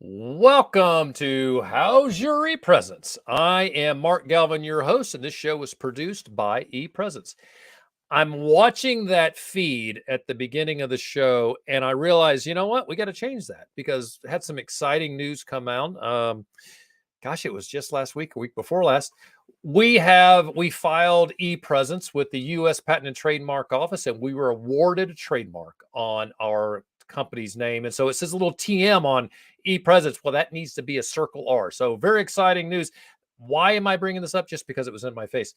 Welcome to How's Your ePresence? I am Mark Galvin, your host, and this show was produced by ePresence. I'm watching that feed at the beginning of the show, and I realized, you know what? We got to change that because it had some exciting news come out. It was just last week, a week before last. We filed ePresence with the U.S. Patent and Trademark Office, and we were awarded a trademark on our company's name. And so it says a little TM on ePresence. Well, that needs to be a circle R. So very exciting news. Why am I bringing this up? Just because it was in my face.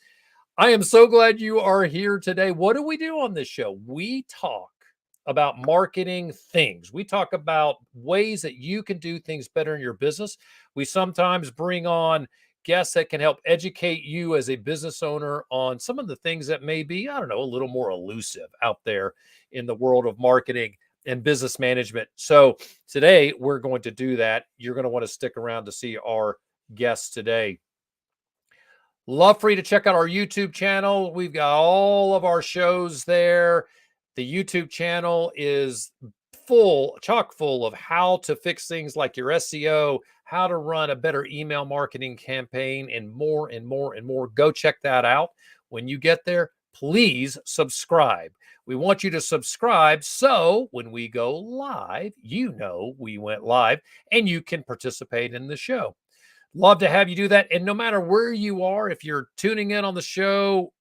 I am so glad you are here today. What do we do on this show? We talk about marketing things. We talk about ways that you can do things better in your business. We sometimes bring on guests that can help educate you as a business owner on some of the things that may be, I don't know, a little more elusive out there in the world of marketing and business management. So today we're going to do that. You're going to want to stick around to see our guests today. Love for you to check out our YouTube channel. We've got all of our shows there. The YouTube channel is chock full of how to fix things like your SEO, how to run a better email marketing campaign, and more and more and more. Go check that out. When you get there, please subscribe. We want you to subscribe so when we go live, you know we went live and you can participate in the show. Love to have you do that. And no matter where you are, if you're tuning in on the show,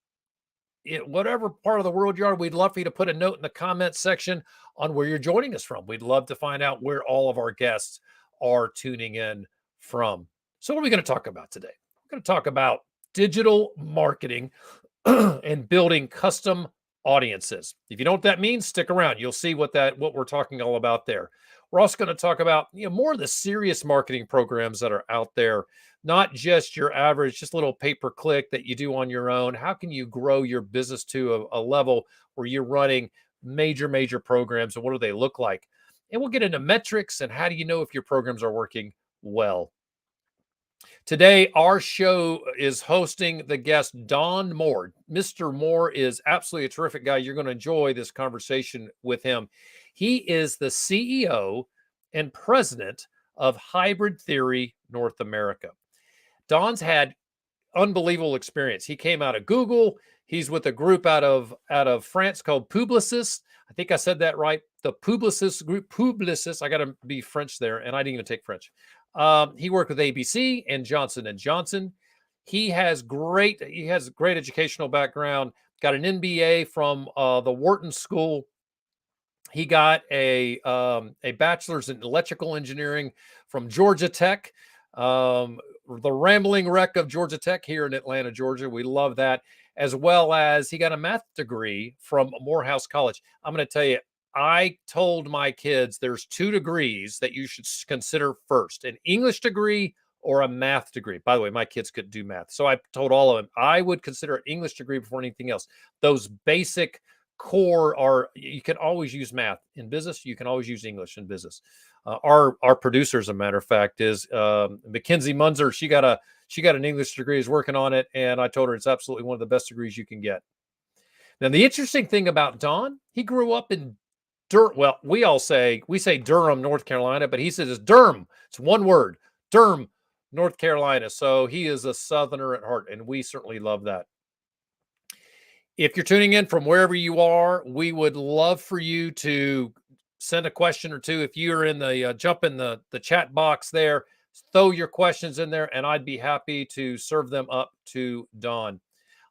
in whatever part of the world you are, we'd love for you to put a note in the comments section on where you're joining us from. We'd love to find out where all of our guests are tuning in from. So what are we going to talk about today? We're going to talk about digital marketing and building custom audiences. If you know what that means, stick around. You'll see what we're talking all about there. We're also going to talk about more of the serious marketing programs that are out there, not just your average, just little pay-per-click that you do on your own. How can you grow your business to a level where you're running major programs, and what do they look like? And we'll get into metrics and how do you know if your programs are working well. Today, our show is hosting the guest, Don Moore. Mr. Moore is absolutely a terrific guy. You're going to enjoy this conversation with him. He is the CEO and president of Hybrid Theory North America. Don's had unbelievable experience. He came out of Google. He's with a group out of France called Publicis. I think I said that right. The Publicis Group, Publicis. I got to be French there, and I didn't even take French. He worked with ABC and Johnson & Johnson. He has great educational background. Got an MBA from the Wharton School. He got a bachelor's in electrical engineering from Georgia Tech, the rambling wreck of Georgia Tech here in Atlanta, Georgia. We love that. As well as he got a math degree from Morehouse College. I'm going to tell you, I told my kids there's 2 degrees that you should consider first, an English degree or a math degree. By the way, my kids could do math. So I told all of them, I would consider an English degree before anything else. Those basic core you can always use math in business. You can always use English in business. Our producer, as a matter of fact, is Mackenzie Munzer. She got an English degree, is working on it. And I told her it's absolutely one of the best degrees you can get. Now, the interesting thing about Don, he grew up in well, we say Durham, North Carolina, but he says it's Durham. It's one word, Durham, North Carolina. So he is a Southerner at heart, and we certainly love that. If you're tuning in from wherever you are, we would love for you to send a question or two. If you're in the jump in the chat box there, throw your questions in there, and I'd be happy to serve them up to Don.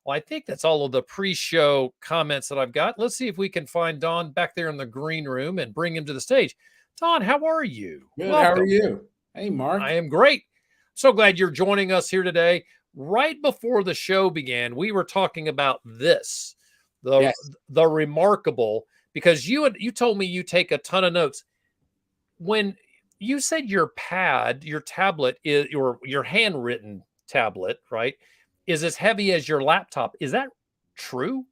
Well, I think that's all of the pre-show comments that I've got. Let's see if we can find Don back there in the green room and bring him to the stage. Don, how are you? Good. Welcome. How are you? Hey, Mark. I am great. So glad you're joining us here today. Right before the show began, we were talking about this, the remarkable, because you told me you take a ton of notes. When you said your tablet is your handwritten tablet, right, is as heavy as your laptop. Is that true?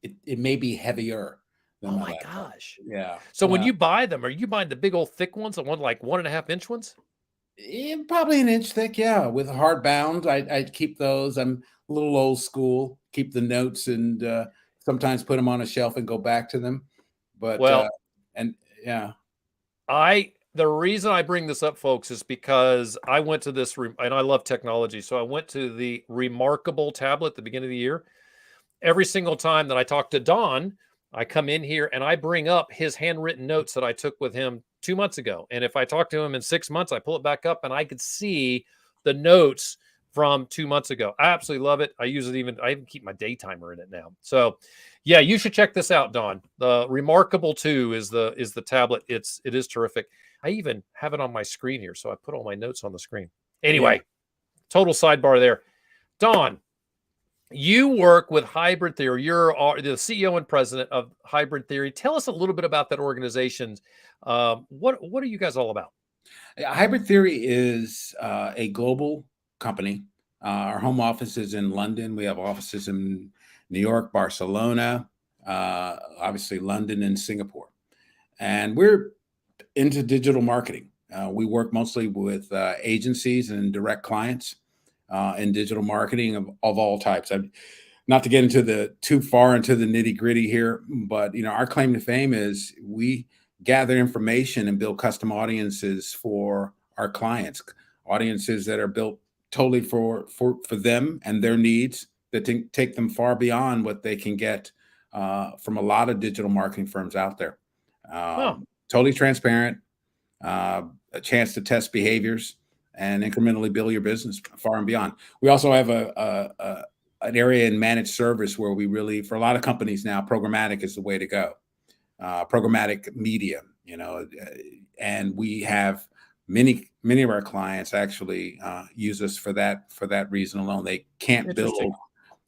It may be heavier. Oh my gosh. Yeah. So when you buy them, are you buying the big old thick ones, the one like 1.5 inch ones? Probably an inch thick. Yeah. With hard bound. I keep those. I'm a little old school, keep the notes and sometimes put them on a shelf and go back to them. But, well, and yeah. The reason I bring this up, folks, is because I went to this, and I love technology. So I went to the Remarkable tablet at the beginning of the year. Every single time that I talk to Don, I come in here and I bring up his handwritten notes that I took with him 2 months ago. And if I talk to him in 6 months, I pull it back up and I could see the notes from 2 months ago. I absolutely love it. I use it I even keep my day timer in it now. So yeah, you should check this out, Don. The Remarkable 2 is the tablet. It is terrific. I even have it on my screen here. So I put all my notes on the screen. Anyway, total sidebar there. Don, you work with Hybrid Theory. You're the CEO and president of Hybrid Theory. Tell us a little bit about that organization. What are you guys all about? Hybrid Theory is a global company. Our home office is in London. We have offices in New York, Barcelona, obviously London and Singapore. And we're into digital marketing. We work mostly with agencies and direct clients in digital marketing of all types. Not to get into too far into the nitty gritty here, but our claim to fame is we gather information and build custom audiences for our clients, audiences that are built totally for them and their needs, that take them far beyond what they can get from a lot of digital marketing firms out there. Totally transparent, a chance to test behaviors and incrementally build your business far and beyond. We also have an area in managed service where we really, for a lot of companies now, programmatic is the way to go. Programmatic media, and we have many of our clients actually use us for that reason alone. They can't build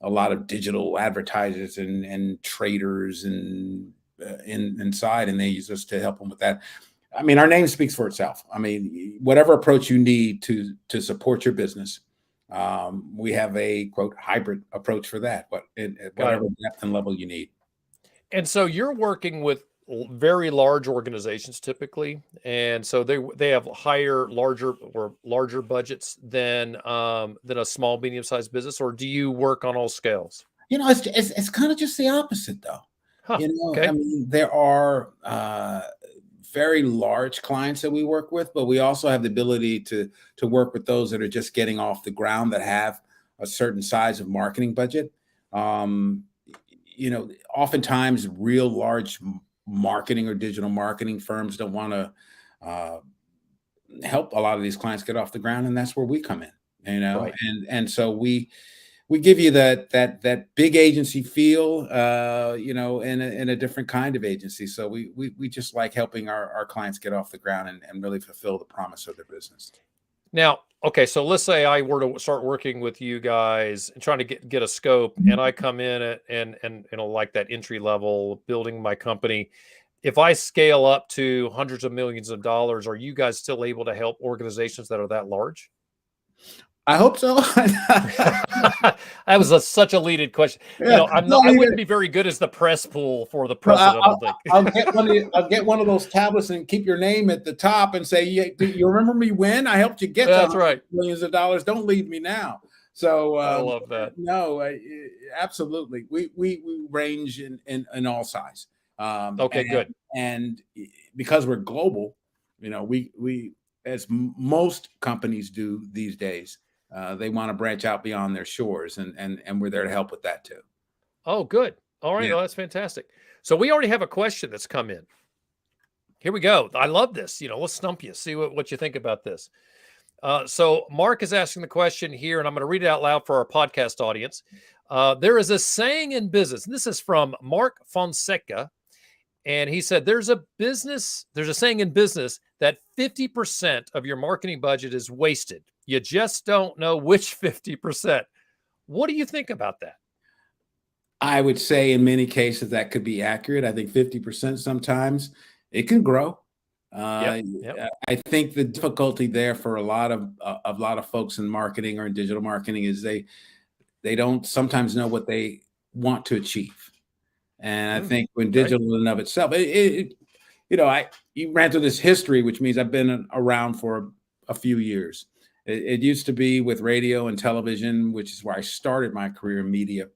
a lot of digital advertisers and traders and inside, and they use us to help them with that. I mean, our name speaks for itself. I mean, whatever approach you need to support your business, we have a quote hybrid approach for that. But at whatever depth and level you need. And so you're working with very large organizations typically, and so they have larger budgets than a small medium-sized business. Or do you work on all scales? It's kind of just the opposite, though. Okay. I mean, there are very large clients that we work with, but we also have the ability to work with those that are just getting off the ground, that have a certain size of marketing budget. Oftentimes real large marketing or digital marketing firms don't want to help a lot of these clients get off the ground, and that's where we come in. Right. And so we give you that big agency feel, in a different kind of agency. So we just like helping our clients get off the ground and really fulfill the promise of their business. Now, okay, so let's say I were to start working with you guys and trying to get a scope, and I come in and like that entry level, building my company. If I scale up to hundreds of millions of dollars, are you guys still able to help organizations that are that large? I hope so. That was such a leaded question. Yeah. I wouldn't be very good as the press pool for the president. I'll get one of those tablets and keep your name at the top and say, "Do you remember me when I helped you get That's right. millions of dollars? Don't leave me now." So I love that. No, absolutely. We range in all size. Okay, good. And because we're global, we as most companies do these days. They want to branch out beyond their shores, and we're there to help with that too. Oh, good. All right. Yeah. Well, that's fantastic. So we already have a question that's come in. Here we go. I love this. Let's stump you. See what you think about this. So Mark is asking the question here, and I'm going to read it out loud for our podcast audience. There is a saying in business, and this is from Mark Fonseca, and he said, there's a saying in business that 50% of your marketing budget is wasted. You just don't know which 50%. What do you think about that? I would say in many cases that could be accurate. I think 50% sometimes it can grow. Yep. I think the difficulty there for a lot of folks in marketing or in digital marketing is they don't sometimes know what they want to achieve. And I think when digital in and of itself, you ran through this history, which means I've been around for a few years. It used to be with radio and television, which is where I started my career in media.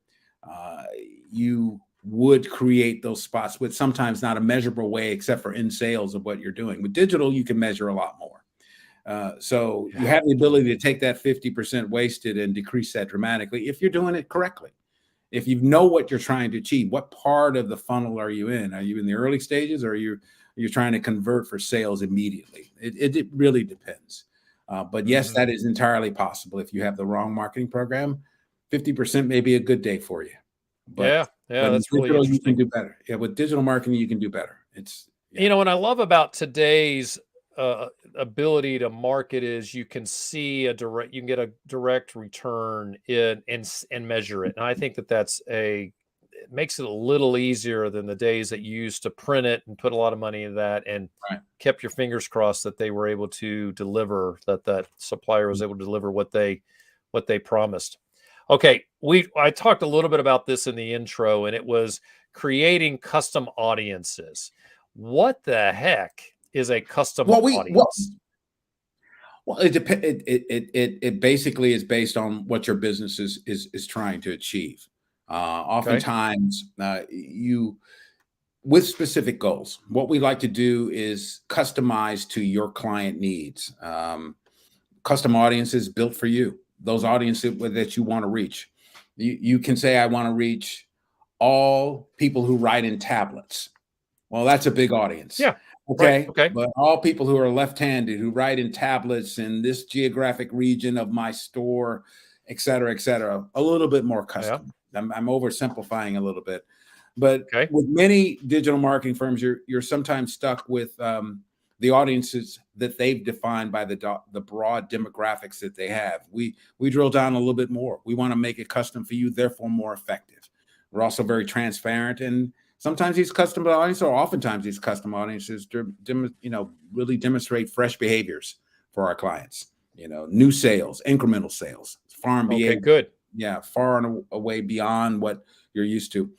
You would create those spots with sometimes not a measurable way except for in sales of what you're doing. With digital, you can measure a lot more. So you have the ability to take that 50% wasted and decrease that dramatically if you're doing it correctly. If you know what you're trying to achieve, what part of the funnel are you in? Are you in the early stages, or are you're trying to convert for sales immediately? It really depends. But yes, that is entirely possible. If you have the wrong marketing program, 50% may be a good day for you. But that's in really digital, you can interesting. do better. Yeah, with digital marketing, you can do better. What I love about today's ability to market is you can see you can get a direct return and measure it. And I think it makes it a little easier than the days that you used to print it and put a lot of money into that and Right. kept your fingers crossed that they were able to deliver, that supplier was able to deliver what they promised. Okay, I talked a little bit about this in the intro, and it was creating custom audiences. What the heck is a custom audience? Well, it basically is based on what your business is trying to achieve. Oftentimes, you with specific goals. What we like to do is customize to your client needs. Custom audiences built for you. Those audiences that you want to reach. You can say, I want to reach all people who write in tablets. Well, that's a big audience. Yeah. Okay. Right. Okay. But all people who are left-handed, who write in tablets in this geographic region of my store, et cetera, a little bit more custom. Yeah. I'm oversimplifying a little bit. But with many digital marketing firms, you're sometimes stuck with the audiences that they've defined by the broad demographics that they have. We drill down a little bit more. We want to make it custom for you, therefore more effective. We're also very transparent, and sometimes these custom audiences, or oftentimes these custom audiences, really demonstrate fresh behaviors for our clients. New sales, incremental sales, far and beyond. Okay, good. Yeah, far and away beyond what you're used to.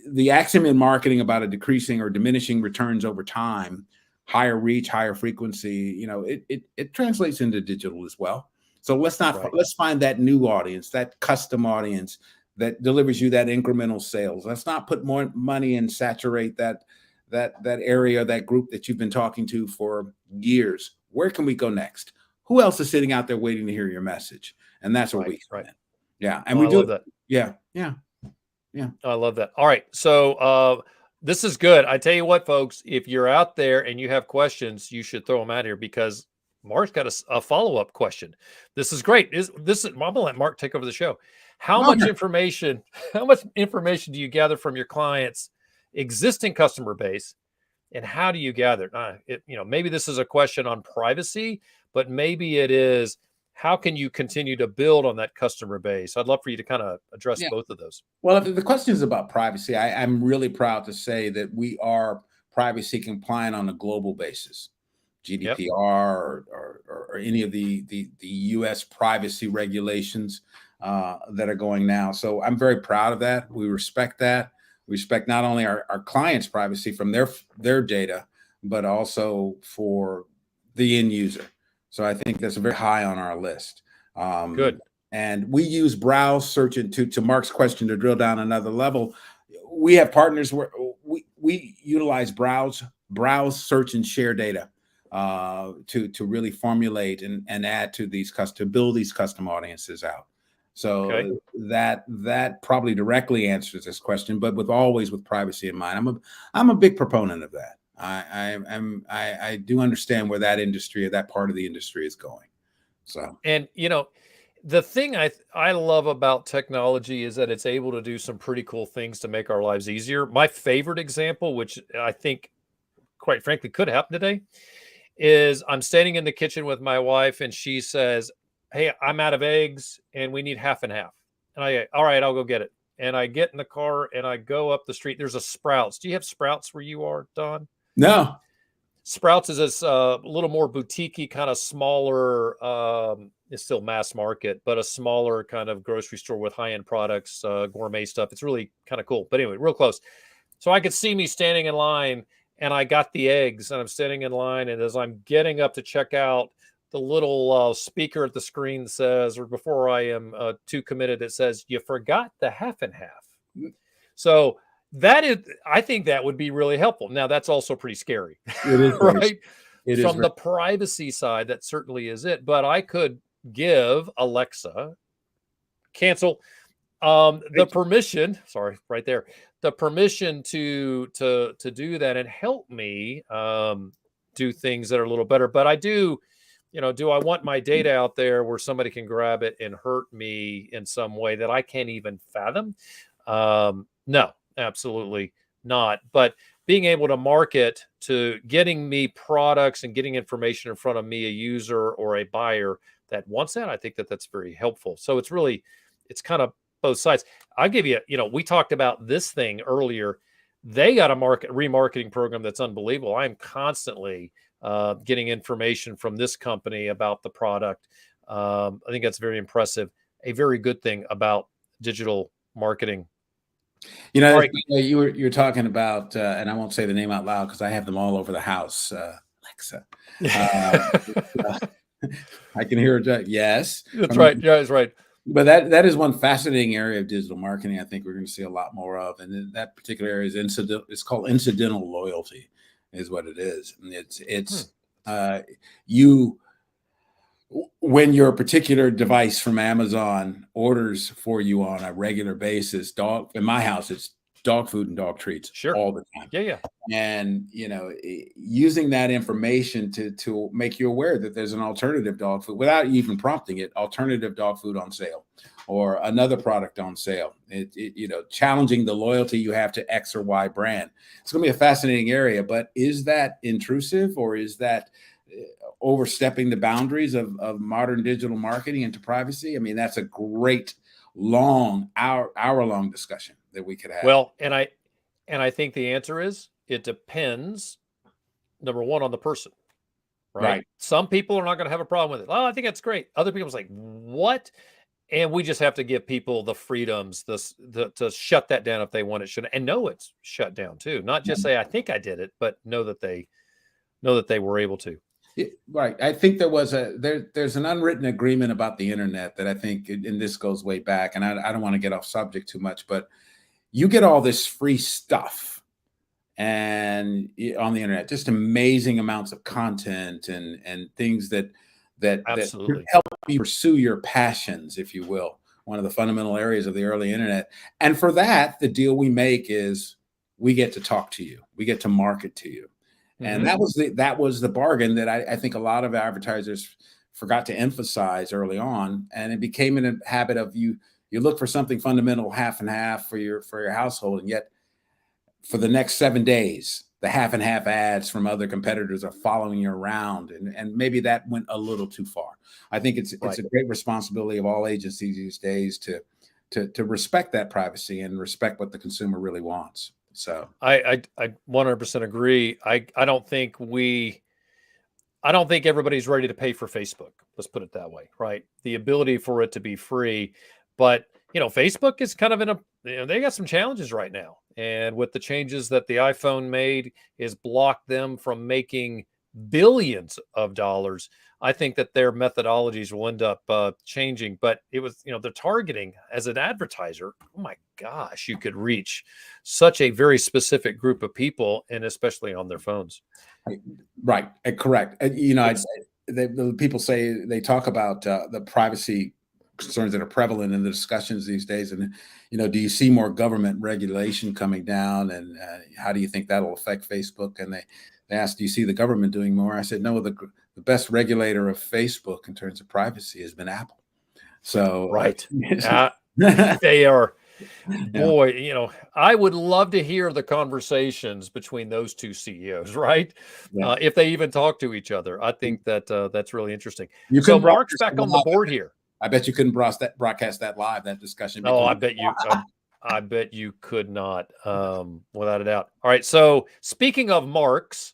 The axiom in marketing about a decreasing or diminishing returns over time, higher reach, higher frequency, it translates into digital as well. So let's find that new audience, that custom audience that delivers you that incremental sales. Let's not put more money and saturate that area, that group that you've been talking to for years. Where can we go next? Who else is sitting out there waiting to hear your message? And that's where we come in. Yeah, and we do that. Yeah. I love that. All right, so this is good. I tell you what, folks, if you're out there and you have questions, you should throw them out here, because Mark's got a follow-up question. This is great. I'm gonna let Mark take over the show. How much information do you gather from your clients' existing customer base, and how do you gather it? Maybe this is a question on privacy, but maybe it is, how can you continue to build on that customer base? I'd love for you to kind of address both of those. Well, if the question is about privacy, I'm really proud to say that we are privacy compliant on a global basis. GDPR or any of the U.S. privacy regulations that are going now. So I'm very proud of that. We respect that. We respect not only our clients' privacy from their data, but also for the end user. So I think that's very high on our list. Good. And we use browse, search, and to Mark's question, to drill down another level. We have partners where we utilize browse, search, and share data to really formulate and add to build these custom audiences out. So that probably directly answers this question, but always with privacy in mind. I'm a big proponent of that. I do understand where that part of the industry is going. So, and the thing I love about technology is that it's able to do some pretty cool things to make our lives easier. My favorite example, which I think, quite frankly, could happen today, is I'm standing in the kitchen with my wife, and she says, "Hey, I'm out of eggs and we need half and half." And I go, "All right, I'll go get it." And I get in the car and I go up the street. There's a Sprouts. Do you have Sprouts where you are, Don? No. Sprouts is this little more boutique-y, kind of smaller, it's still mass market, but a smaller kind of grocery store with high-end products, gourmet stuff. It's really kind of cool. But anyway, real close. So I could see me standing in line, and I got the eggs, and I'm standing in line, and as I'm getting up to check out, the little speaker at the screen says, or before I am too committed, it says, "You forgot the half and half." So I think that would be really helpful. Now, that's also pretty scary, It is very, right? it is From very, the privacy side, that certainly is it. But I could give Alexa cancel the permission. Sorry, right there, the permission to do that and help me do things that are a little better. But I do, do I want my data out there where somebody can grab it and hurt me in some way that I can't even fathom? No, absolutely not. But being able to market to getting me products and getting information in front of me, a user or a buyer that wants that, I think that that's very helpful. So it's kind of both sides. I'll give you, we talked about this thing earlier. They got a remarketing program that's unbelievable. I'm constantly getting information from this company about the product. I think that's very impressive. A very good thing about digital marketing. All right. you're talking about, and I won't say the name out loud because I have them all over the house. Alexa. I can hear it. Yes. That's right. Yeah, that's right. But that is one fascinating area of digital marketing. I think we're going to see a lot more of, and in that particular area is it's called incidental loyalty, is what it is. And it's you when your particular device from Amazon orders for you on a regular basis. In my house, it's dog food and dog treats all the time. Yeah. And using that information to make you aware that there's an alternative dog food without even prompting it, alternative dog food on sale or another product on sale, challenging the loyalty you have to X or Y brand. It's going to be a fascinating area, but is that intrusive, or is that overstepping the boundaries of modern digital marketing into privacy? I mean, that's a great hour-long discussion that we could have. Well, and I think the answer is it depends, number one, on the person, right? Some people are not going to have a problem with it. Oh, I think that's great. Other people's like, what? And we just have to give people the freedoms to shut that down if they want it, shouldn't, and know it's shut down too. Not just say, I think I did it, but know that they were able to. Right. I think there's an unwritten agreement about the internet that I think, and this goes way back, and I don't want to get off subject too much, but you get all this free stuff and on the internet, just amazing amounts of content and things that Absolutely help you pursue your passions, if you will. One of the fundamental areas of the early internet. And for that, the deal we make is we get to talk to you. We get to market to you. And that was the bargain that I think a lot of advertisers forgot to emphasize early on. And it became a habit of you look for something fundamental, half and half for your household. And yet for the next 7 days, the half and half ads from other competitors are following you around. And maybe that went a little too far. I think it's a great responsibility of all agencies these days to respect that privacy and respect what the consumer really wants. So I 100% agree. I don't think everybody's ready to pay for Facebook. Let's put it that way, right? The ability for it to be free, but Facebook is kind of they got some challenges right now, and with the changes that the iPhone made is blocked them from making billions of dollars. I think that their methodologies will end up changing, but it was, the targeting as an advertiser. Oh my gosh, you could reach such a very specific group of people, and especially on their phones. Right. Correct. The people say they talk about the privacy concerns that are prevalent in the discussions these days. And, do you see more government regulation coming down? And how do you think that'll affect Facebook? And they asked, do you see the government doing more? I said, no, the best regulator of Facebook in terms of privacy has been Apple. So right. They are, boy, I would love to hear the conversations between those two CEOs, right? Yeah. If they even talk to each other. I think that that's really interesting. So Mark's back on the board here. I bet you couldn't broadcast that live, that discussion. Oh, I bet you. I bet you could not, without a doubt. All right. So speaking of Mark's,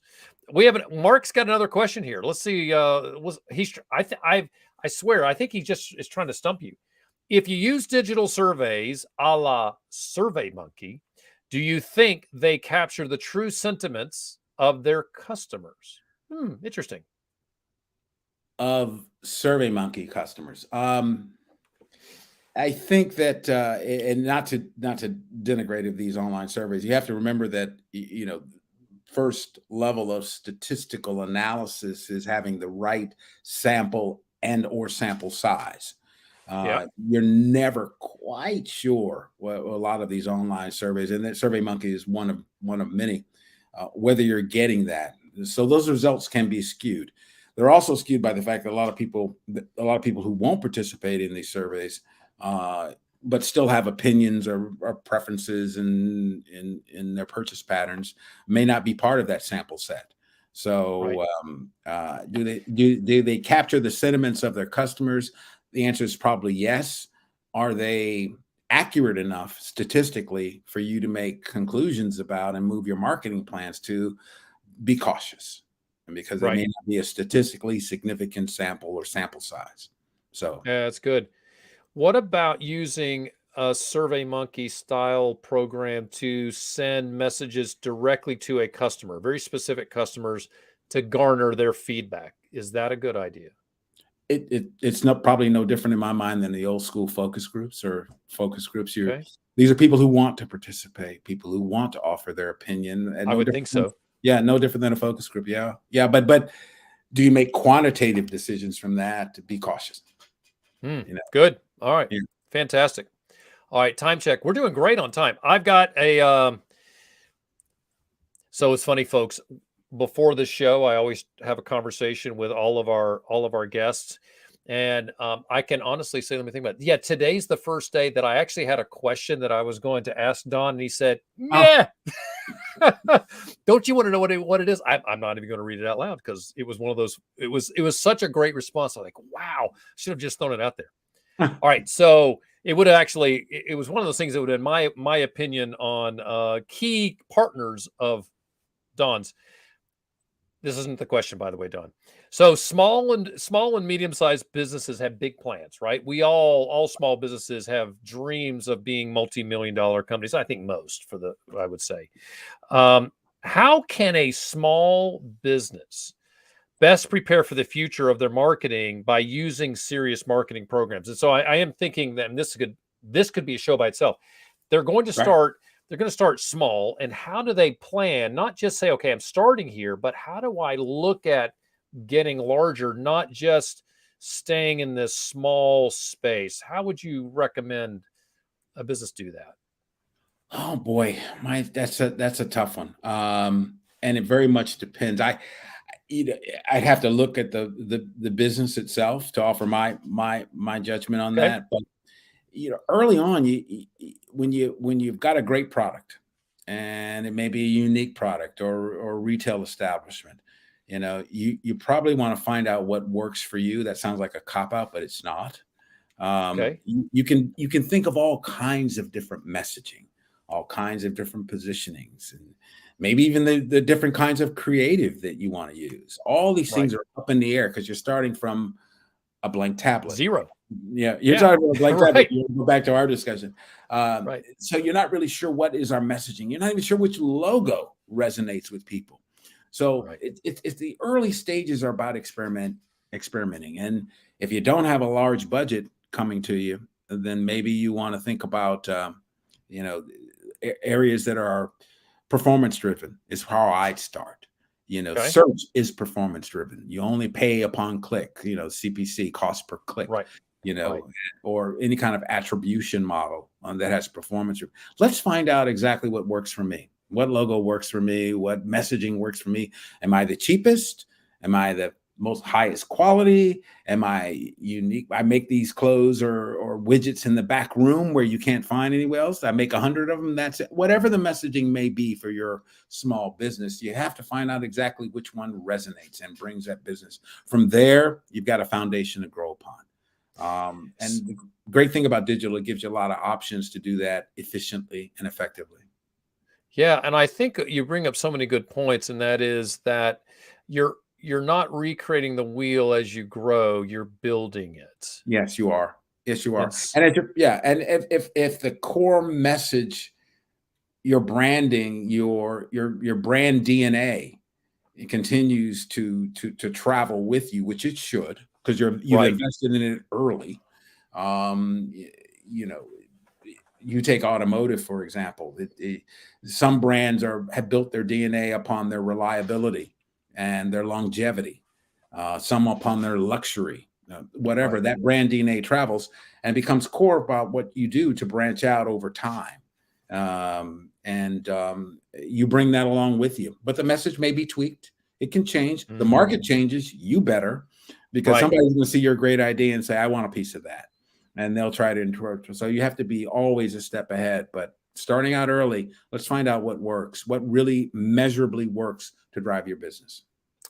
Mark's got another question here. Let's see. I swear, I think he just is trying to stump you. If you use digital surveys a la SurveyMonkey, do you think they capture the true sentiments of their customers? Interesting. Of SurveyMonkey customers. I think that, and not to denigrate of these online surveys, you have to remember that first level of statistical analysis is having the right sample and or sample size. Yeah. You're never quite sure what a lot of these online surveys, and that SurveyMonkey is one of many, whether you're getting that. So those results can be skewed. They're also skewed by the fact that a lot of people who won't participate in these surveys, but still have opinions or preferences in their purchase patterns, may not be part of that sample set. Right. So, do they capture the sentiments of their customers? The answer is probably yes. Are they accurate enough statistically for you to make conclusions about and move your marketing plans to? Be cautious, and because they may Right. not be a statistically significant sample or sample size. So, Yeah, that's good. What about using a SurveyMonkey style program to send messages directly to a customer, very specific customers, to garner their feedback? Is that a good idea? it's not probably no different in my mind than the old school focus groups or focus groups. Okay. These are people who want to participate, people who want to offer their opinion, and I no would think different. so. Yeah, no different than a focus group. Yeah, but do you make quantitative decisions from that? To be cautious. Good. All right. Yeah. Fantastic. All right. Time check. We're doing great on time. I've got a, so it's funny, folks. Before the show, I always have a conversation with all of our guests, and I can honestly say, let me think about it. Yeah, today's the first day that I actually had a question that I was going to ask Don, and he said, Oh, "Yeah, don't you want to know what it is?" I'm not even going to read it out loud because it was one of those. It was such a great response. I'm like, wow, should have just thrown it out there. All right, so it would have actually. It was one of those things that would, in my opinion, on key partners of Don's. This isn't the question, by the way, Don. So small and medium-sized businesses have big plans, right? We all small businesses have dreams of being multi-million-dollar companies. I think most I would say. How can a small business best prepare for the future of their marketing by using serious marketing programs? And so I am thinking that, and this could be a show by itself. They're going to right. start they're going to start small. And how do they plan? Not just say, okay, I'm starting here, but how do I look at getting larger, not just staying in this small space? How would you recommend a business do that? Oh boy, that's a tough one. And it very much depends. I'd have to look at the business itself to offer my judgment on Okay. that. But early on, when you've got a great product, and it may be a unique product or retail establishment, you probably want to find out what works for you. That sounds like a cop out, but it's not. Okay. You can think of all kinds of different messaging, all kinds of different positionings, and maybe even the different kinds of creative that you want to use. All these Right. things are up in the air because you're starting from a blank tablet. Zero. Yeah, you're Yeah. talking about a blank tablet. Right. You go back to our discussion. Right. So you're not really sure what is our messaging. You're not even sure which logo resonates with people. So Right. it's the early stages are about experimenting. And if you don't have a large budget coming to you, then maybe you want to think about areas that are performance driven is how I'd start. Okay. Search is performance driven. You only pay upon click, CPC, cost per click, Right. you Right. know, or any kind of attribution model that has performance. Let's find out exactly what works for me. What logo works for me? What messaging works for me? Am I the cheapest? Am I the most highest quality? Am I unique? I make these clothes or widgets in the back room where you can't find anywhere else. I make 100 of them. That's it. Whatever the messaging may be for your small business, you have to find out exactly which one resonates and brings that business. From there, you've got a foundation to grow upon. And the great thing about digital, it gives you a lot of options to do that efficiently and effectively. Yeah, and I think you bring up so many good points, and that is that you're not recreating the wheel as you grow, you're building it. Yes, you are. Yes, you are. It's And and if the core message, your branding, your brand DNA, it continues to travel with you, which it should, because you've right. invested in it early. Um, you take automotive, for example. Some brands have built their DNA upon their reliability and their longevity, some upon their luxury, whatever. Right. That brand DNA travels and becomes core about what you do to branch out over time. You bring that along with you, but the message may be tweaked. It can change. The market changes, you better, because somebody's going to see your great idea and say, I want a piece of that. And they'll try to interrupt. So you have to be always a step ahead. But starting out early, let's find out what works, what really measurably works to drive your business.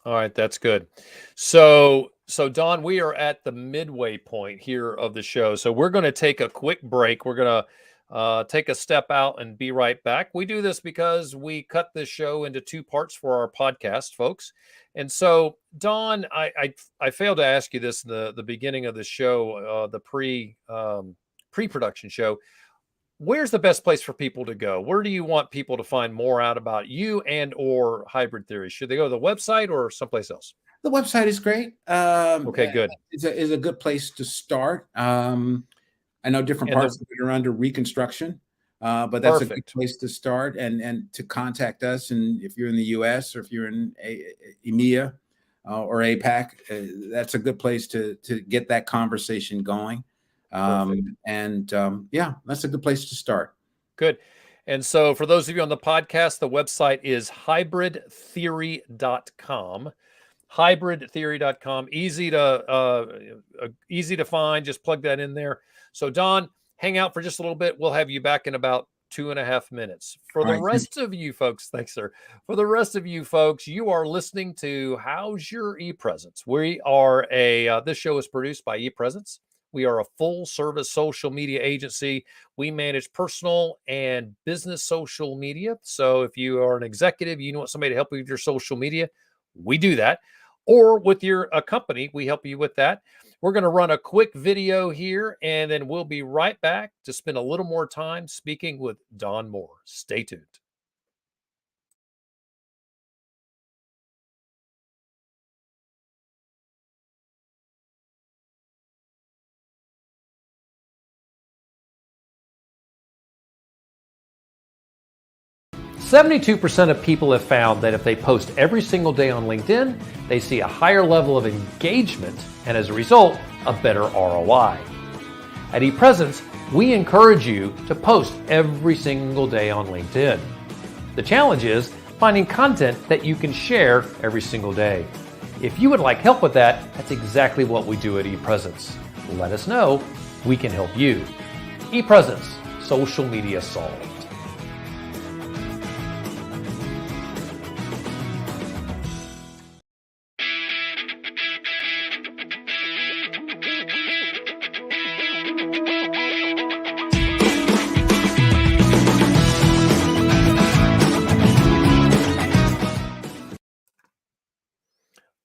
All right, that's good. So Don, we are at the midway point here of the show. So we're going to take a quick break. We're going to take a step out and be right back. We do this because we cut this show into two parts for our podcast, folks. And so, Don, I failed to ask you this in the beginning of the show, the pre-production show. Where's the best place for people to go? Where do you want people to find more out about you and or hybrid theory? Should they go to the website or someplace else? The website is great. Okay, good. It's a good place to start. I know different parts of it are under reconstruction, but that's a good place to start and to contact us. And if you're in the US or if you're in EMEA or APAC, that's a good place to get that conversation going. Yeah, that's a good place to start. Good. And so for those of you on the podcast, the website is hybridtheory.com. Hybridtheory.com. Easy to find. Just plug that in there. So Don, hang out for just a little bit. We'll have you back in about 2.5 minutes. For the rest of you folks, thanks, sir. For the rest of you folks, you are listening to How's Your ePresence? We are this show is produced by ePresence. We are a full-service social media agency. We manage personal and business social media. So if you are an executive, you want somebody to help you with your social media, we do that. Or with your company, we help you with that. We're going to run a quick video here, and then we'll be right back to spend a little more time speaking with Don Moore. Stay tuned. "72% of people have found that if they post every single day on LinkedIn, they see a higher level of engagement and as a result, a better ROI. At ePresence, we encourage you to post every single day on LinkedIn. The challenge is finding content that you can share every single day. If you would like help with that, that's exactly what we do at ePresence. Let us know. We can help you. ePresence, social media solved.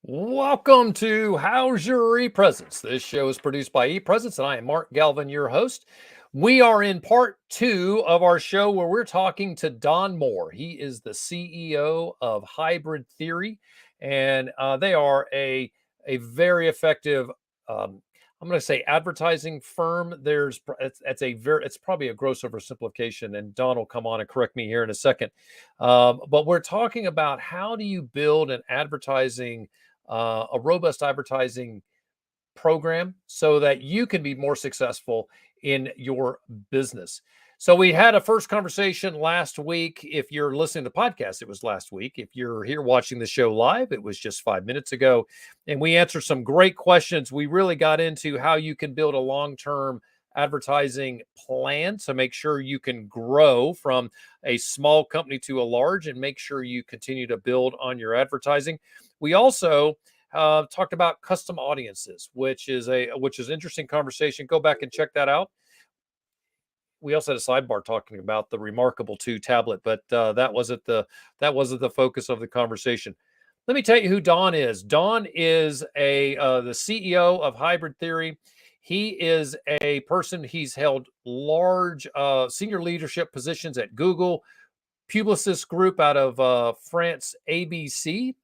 Welcome to How's Your ePresence? This show is produced by ePresence, and I am Mark Galvin, your host. We are in part 2 of our show where we're talking to Don Moore. He is the CEO of Hybrid Theory, and they are a very effective, I'm going to say advertising firm. It's probably a gross oversimplification, and Don will come on and correct me here in a second. But we're talking about how do you build an advertising a robust advertising program so that you can be more successful in your business. So we had a first conversation last week. If you're listening to the podcast, it was last week. If you're here watching the show live, it was just 5 minutes ago. And we answered some great questions. We really got into how you can build a long-term advertising plan to make sure you can grow from a small company to a large and make sure you continue to build on your advertising. We also talked about custom audiences, which is an interesting conversation. Go back and check that out. We also had a sidebar talking about the Remarkable 2 tablet, but that wasn't the focus of the conversation. Let me tell you who Don is. Don is the CEO of Hybrid Theory. He is a person, he's held large senior leadership positions at Google, Publicis Group out of France, ABC,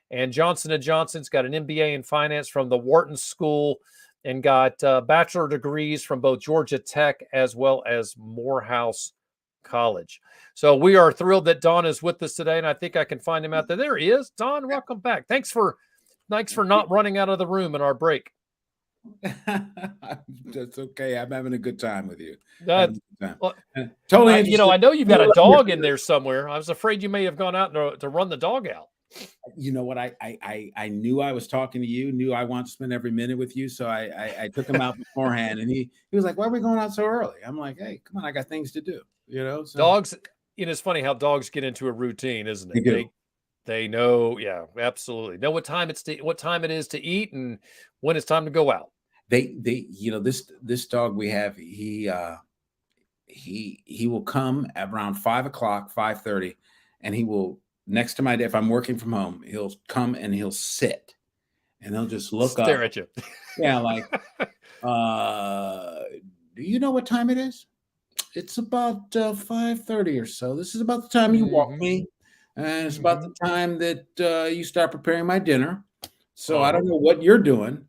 and Johnson & Johnson's got an MBA in finance from the Wharton School. and got bachelor degrees from both Georgia Tech as well as Morehouse College. So we are thrilled that Don is with us today, and I think I can find him out there. There he is. Don, welcome back. Thanks for not running out of the room in our break. That's okay. I'm having a good time with you. Well, Totally. I know you've got a dog in there somewhere. I was afraid you may have gone out to run the dog out. You know what? I knew I was talking to you, knew I wanted to spend every minute with you. So I took him out beforehand, and he was like, "Why are we going out so early?" I'm like, "Hey, come on, I got things to do." So. Dogs, it's funny how dogs get into a routine, isn't it? They know, yeah, absolutely. Know what time it is to eat and when it's time to go out. This dog we have, he will come at around 5:00, 5:30, and he will, next to my dad, if I'm working from home, he'll come and he'll sit and he'll just stare at you. Yeah, like, do you know what time it is? It's about 5:30 or so. This is about the time you walk me, and it's about the time that you start preparing my dinner. So I don't know what you're doing.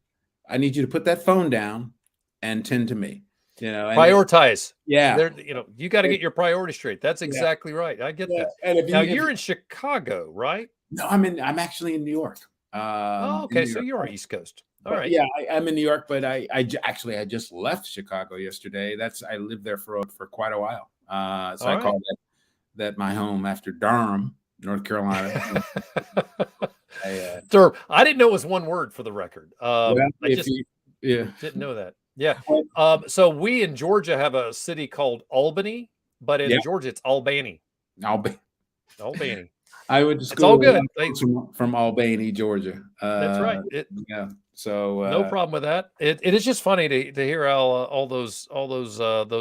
I need you to put that phone down and tend to me. Prioritize. Yeah. You got to get your priorities straight. That's exactly right. I get that. And now you're in Chicago, right? No, I'm actually in New York. Okay. So you're East Coast. All right. Yeah, I'm in New York, but I just left Chicago yesterday. I lived there for quite a while. So I call that my home after Durham, North Carolina. Durham. I didn't know it was one word, for the record. I just didn't know that. Yeah. So we in Georgia have a city called Albany, but in Georgia it's Albany. Albany. I went to school. It's all good. From Albany, Georgia. That's right. So no problem with that. It is just funny to hear how all those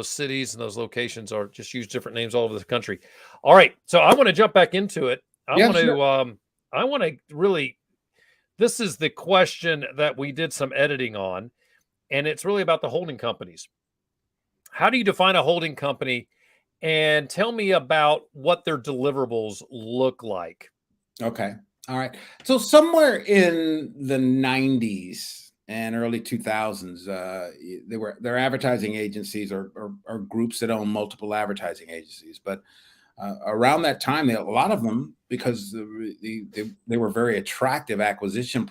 cities and those locations are just use different names all over the country. All right, so I want to jump back into it. I want to really. This is the question that we did some editing on, and it's really about the holding companies. How do you define a holding company? And tell me about what their deliverables look like. Okay. All right. So somewhere in the 90s and early 2000s, there advertising agencies or groups that own multiple advertising agencies. But around that time, a lot of them, because they were very attractive acquisition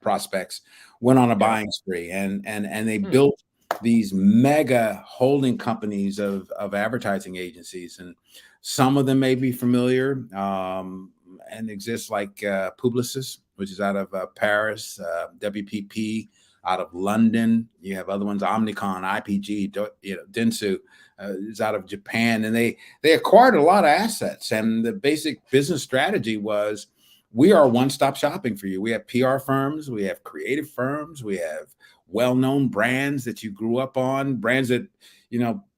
prospects, went on a buying spree and they built these mega holding companies of advertising agencies, and some of them may be familiar and exist, like Publicis, which is out of Paris, WPP out of London. You have other ones, Omnicom, IPG, Dentsu is out of Japan, and they acquired a lot of assets. And the basic business strategy was, we are one-stop shopping for you. We have PR firms, we have creative firms, we have well-known brands that you grew up on, brands that,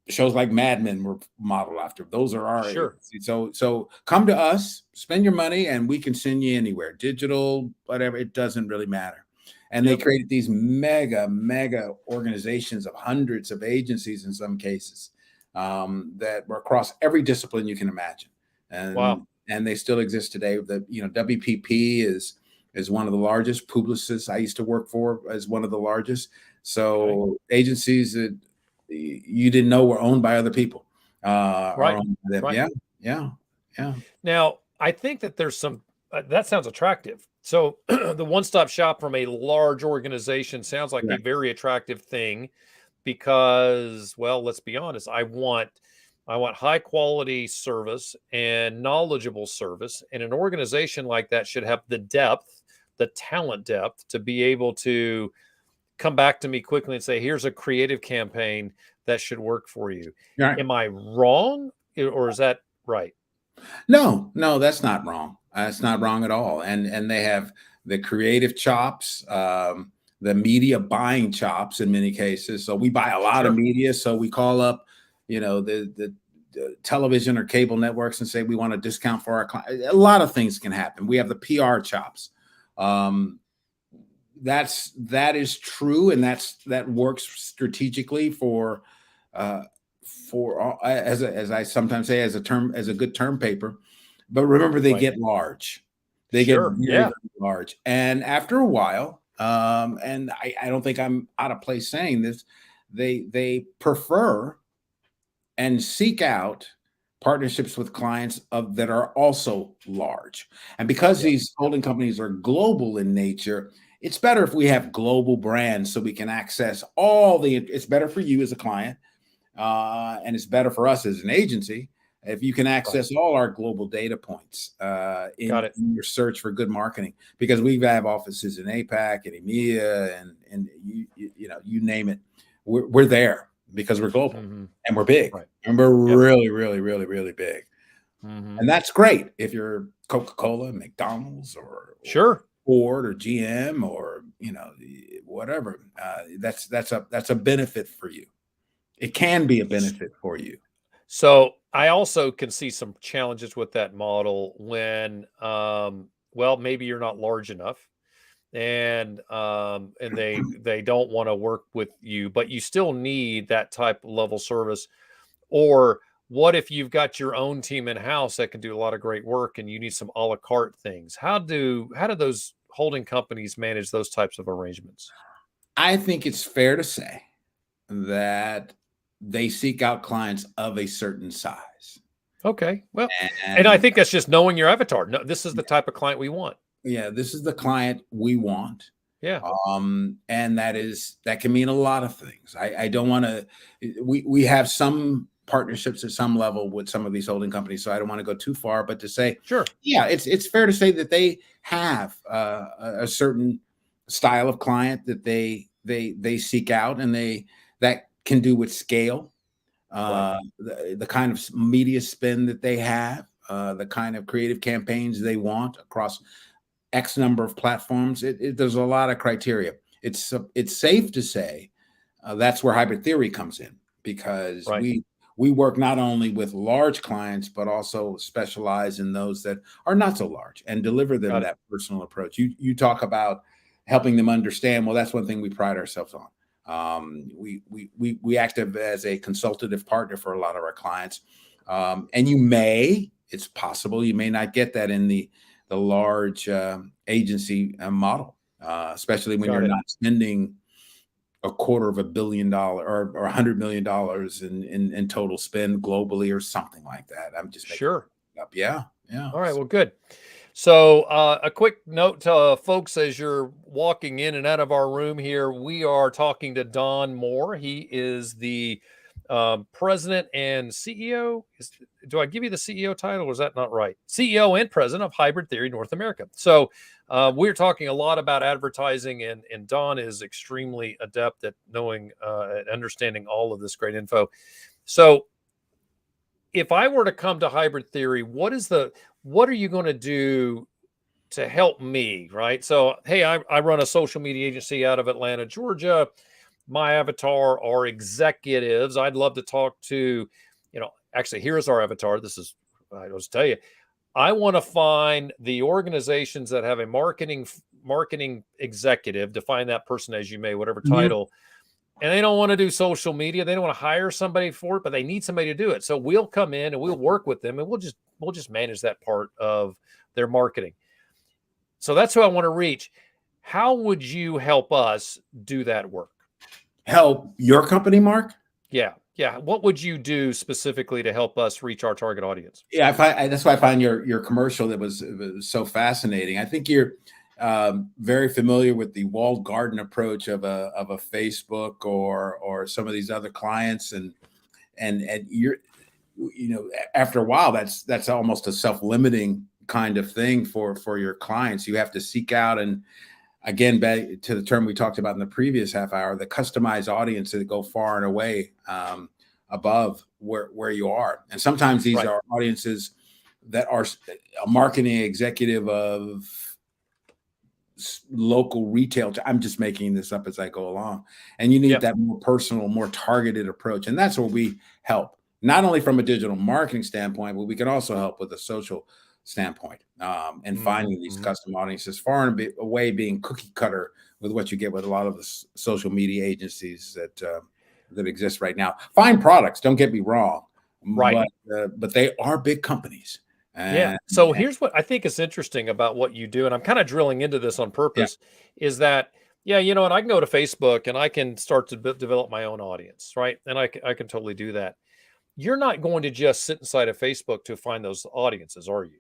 shows like Mad Men were modeled after. Those are our agencies. So come to us, spend your money, and we can send you anywhere, digital, whatever, it doesn't really matter. And they created these mega organizations of hundreds of agencies in some cases that were across every discipline you can imagine. And and they still exist today. WPP is one of the largest. Publicis, I used to work for, is one of the largest. So agencies that you didn't know were owned by other people. Right. Yeah. Now, I think that there's some, that sounds attractive. So the one-stop shop from a large organization sounds like a very attractive thing because, well, let's be honest, I want high quality service and knowledgeable service. And an organization like that should have the talent depth to be able to come back to me quickly and say, here's a creative campaign that should work for you. Right. Am I wrong, or is that right? No, that's not wrong. That's not wrong at all. And they have the creative chops, the media buying chops in many cases. So we buy a lot of media. So we call up, the television or cable networks and say, we want a discount for our client. A lot of things can happen. We have the PR chops. That is true, and that works strategically for as I sometimes say, as a good term paper. But remember, they get large. They get very large, and after a while, and I don't think I'm out of place saying this. They prefer and seek out partnerships with clients that are also large. And because Yep. these holding companies are global in nature, it's better if we have global brands so we can access it's better for you as a client, and it's better for us as an agency if you can Right. access all our global data points Got in it. your search for good marketing, because we have offices in APAC and EMEA and you name it. We're there because we're global Hmm. and we're big, Right. and we're Yep. really, really, really, really big. Hmm. And that's great if you're Coca-Cola, McDonald's, or Sure. Ford or GM, or whatever. That's a benefit for you. It can be a benefit for you. So I also can see some challenges with that model when, well, maybe you're not large enough, and they don't want to work with you, but you still need that type of level service. Or what if you've got your own team in house that can do a lot of great work, and you need some a la carte things? How do those holding companies manage those types of arrangements? I think it's fair to say that they seek out clients of a certain size. Okay, well, and I And think that's just knowing your avatar. No, this is the type of client we want. yeah, this is the client we want. Yeah, And that can mean a lot of things. I don't want to. We have some partnerships at some level with some of these holding companies, so I don't want to go too far. But to say, sure, yeah, it's fair to say that they have a certain style of client that they seek out, and that can do with scale, right, the kind of media spend that they have, the kind of creative campaigns they want across X number of platforms. There's a lot of criteria. It's safe to say that's where hybrid theory comes in, because right, we work not only with large clients but also specialize in those that are not so large and deliver them got it. that personal approach. You talk about helping them understand. Well, that's one thing we pride ourselves on. We act as a consultative partner for a lot of our clients, and it's possible you may not get that in the large agency model, especially when Got you're it. not spending $250 million or $100 million in total spend globally or something like that. I'm just making Sure. it up. Yeah, yeah. All right. Well, good. So, a quick note to folks as you're walking in and out of our room here, we are talking to Don Moore. He is the president and CEO. Do I give you the CEO title, or is that not right? CEO and president of Hybrid Theory North America. So, we're talking a lot about advertising, and Don is extremely adept at knowing and understanding all of this great info. So, if I were to come to Hybrid Theory, what are you going to do to help me, right? So, hey, I run a social media agency out of Atlanta, Georgia. My avatar are executives. I'd love to talk to, actually, here's our avatar. This is, I was tell you, I want to find the organizations that have a marketing executive, define that person as you may, whatever Mhm. title, and they don't want to do social media. They don't want to hire somebody for it, but they need somebody to do it. So we'll come in and we'll work with them, and we'll just manage that part of their marketing. So that's who I want to reach. How would you help us do that work? Help your company, Mark? Yeah. Yeah. What would you do specifically to help us reach our target audience? Yeah, that's why I find your commercial that was so fascinating. I think you're very familiar with the walled garden approach of a Facebook or some of these other clients, and after a while that's almost a self-limiting kind of thing for your clients. You have to seek out, and again, back to the term we talked about in the previous half hour, the customized audience that go far and away above where you are. And sometimes these Right. are audiences that are a marketing executive of local retail. I'm just making this up as I go along. And you need Yep. that more personal, more targeted approach. And that's where we help, not only from a digital marketing standpoint, but we can also help with a social standpoint, and Hmm. finding these custom audiences far and away being cookie cutter with what you get with a lot of the social media agencies that exist right now. Fine products, don't get me wrong, Right. but they are big companies. Yeah. And, So and here's what I think is interesting about what you do, and I'm kind of drilling into this on yeah, purpose, is that Yeah, and I can go to Facebook and I can start to develop my own audience, right? And I can totally do that. You're not going to just sit inside of Facebook to find those audiences, are you?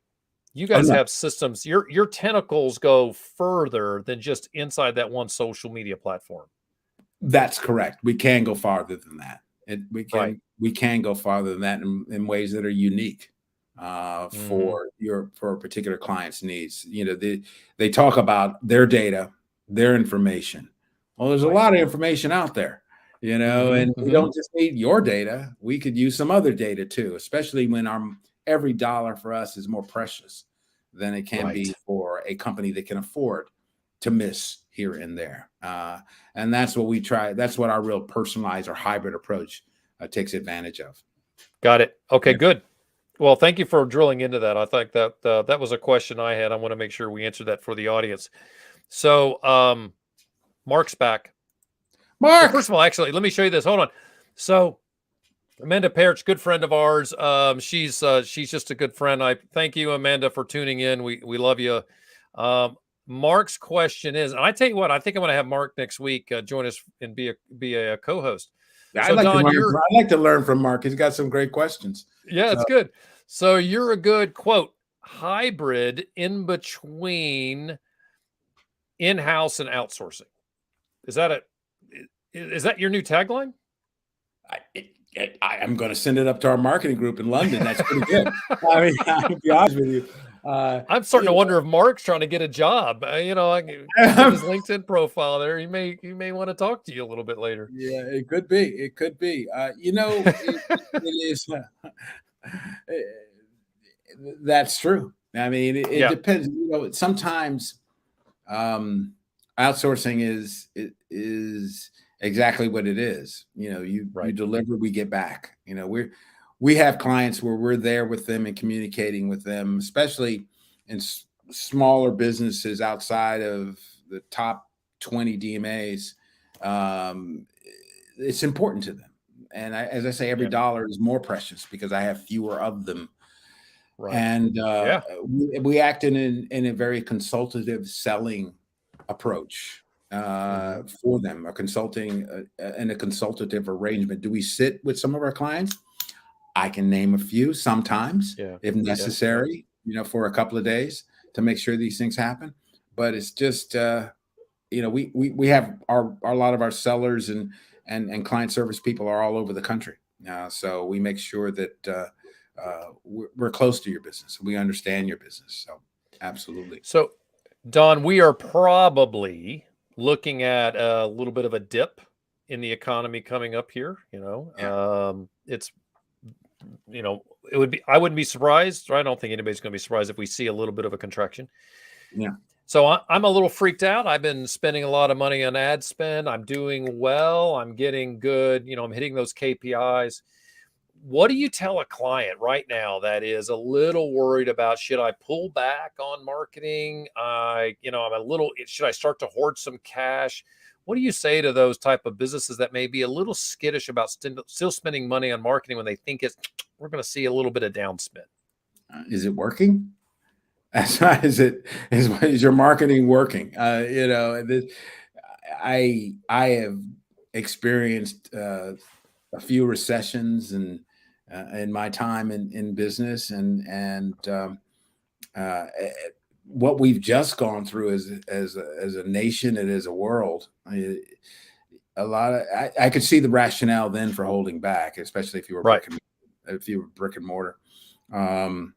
You Oh guys no, have systems. Your tentacles go further than just inside that one social media platform. that's correct. We can go farther than that. Right. We can go farther than that in ways that are unique Hmm. for a particular client's needs. They talk about their data, their information. Well, there's a Right. lot of information out there, Hmm. and we Hmm. don't just need your data. We could use some other data too, especially when our every dollar for us is more precious than it can be Right. for a company that can afford to miss here and there. And that's what we try. That's what our real personalized or hybrid approach takes advantage of. Got it. Okay, Yeah. good. Well, thank you for drilling into that. I think that that was a question I had. I want to make sure we answered that for the audience. So, Mark's back. Well, first Mark, of all, actually, let me show you this. Hold on. So, Amanda Parrish, good friend of ours. She's just a good friend. I thank you, Amanda, for tuning in. We love you. Um, Mark's question is, and I tell you what, I think I'm going to have Mark next week join us and be a co-host. I'd So, like to Don, learn. you're I'd like to learn from Mark. He's got some great questions. yeah, So it's good. So you're a good quote hybrid in between in-house and outsourcing. Is that a is that your new tagline? I'm going to send it up to our marketing group in London. That's pretty good. I mean, I'll be honest with you. I'm starting to You wonder if Mark's trying to get a job. I can check know, his LinkedIn profile there. He may want to talk to you a little bit later. yeah, it could be. It could be. It is. That's true. I mean, it Yeah, depends. Sometimes um, outsourcing is exactly what it is. You right. deliver, we get back. We have clients where we're there with them and communicating with them, especially in smaller businesses outside of the top 20 DMAs. Um, it's important to them, and as I say, every Yeah, dollar is more precious because I have fewer of them, right. and Yeah. we act in a very consultative selling approach Hmm. for them, a consulting and a consultative arrangement. Do we sit with some of our clients? I can name a few sometimes, Yeah. if Yeah. Yeah. necessary, for a couple of days to make sure these things happen. But it's just we have a lot of our sellers and client service people are all over the country. So we make sure that we're close to your business. We understand your business. So absolutely. So, Don, we are probably looking at a little bit of a dip in the economy coming up here. Yeah. It's it would be I wouldn't be surprised. Or I don't think anybody's going to be surprised if we see a little bit of a contraction. Yeah. So I'm a little freaked out. I've been spending a lot of money on ad spend. I'm doing well. I'm getting good. I'm hitting those KPIs. What do you tell a client right now that is a little worried about should I pull back on marketing? I'm a little should I start to hoard some cash? What do you say to those type of businesses that may be a little skittish about still spending money on marketing when they think we're going to see a little bit of downspend? Is it working? That's not, is your marketing working? I have experienced a few recessions and in my time in business and what we've just gone through as a nation and as a world. A lot of I could see the rationale then for holding back, especially Right. if you were brick and mortar. Um,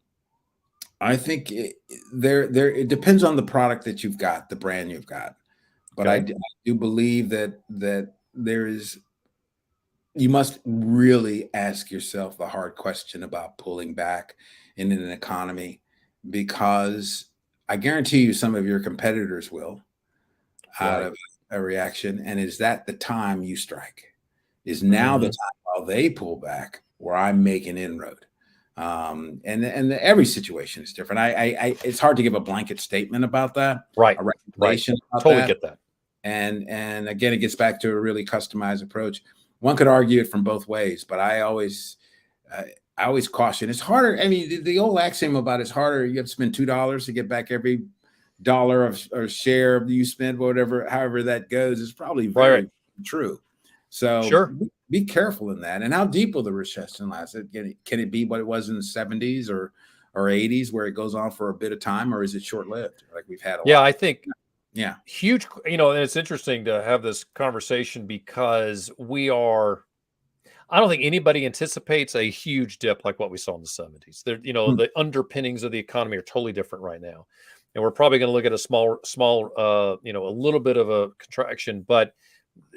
I think it depends on the product that you've got, the brand you've got. But I Okay. do believe that there is you must really ask yourself the hard question about pulling back in an economy because I guarantee you some of your competitors will out Right. of a reaction. And is that the time you strike? Is now the Hmm. time while they pull back where I make an inroad? And every situation is different. It's hard to give a blanket statement about that, Right. a Right. recommendation about Totally that. get that. And again, it gets back to a really customized approach. One could argue it from both ways, but I always caution. It's harder. I mean, the old axiom about it's harder. You have to spend $2 to get back every dollar of or share you spend, whatever, however that goes, is probably Right, right. very true. So Sure. be careful in that. And how deep will the recession last? Can it be what it was in the 70s or 80s, where it goes on for a bit of time, or is it short lived? Like we've had a Yeah, lot. I think Yeah. huge, and it's interesting to have this conversation because I don't think anybody anticipates a huge dip like what we saw in the 70s. There, Hmm. the underpinnings of the economy are totally different right now. And we're probably going to look at a small, a little bit of a contraction, but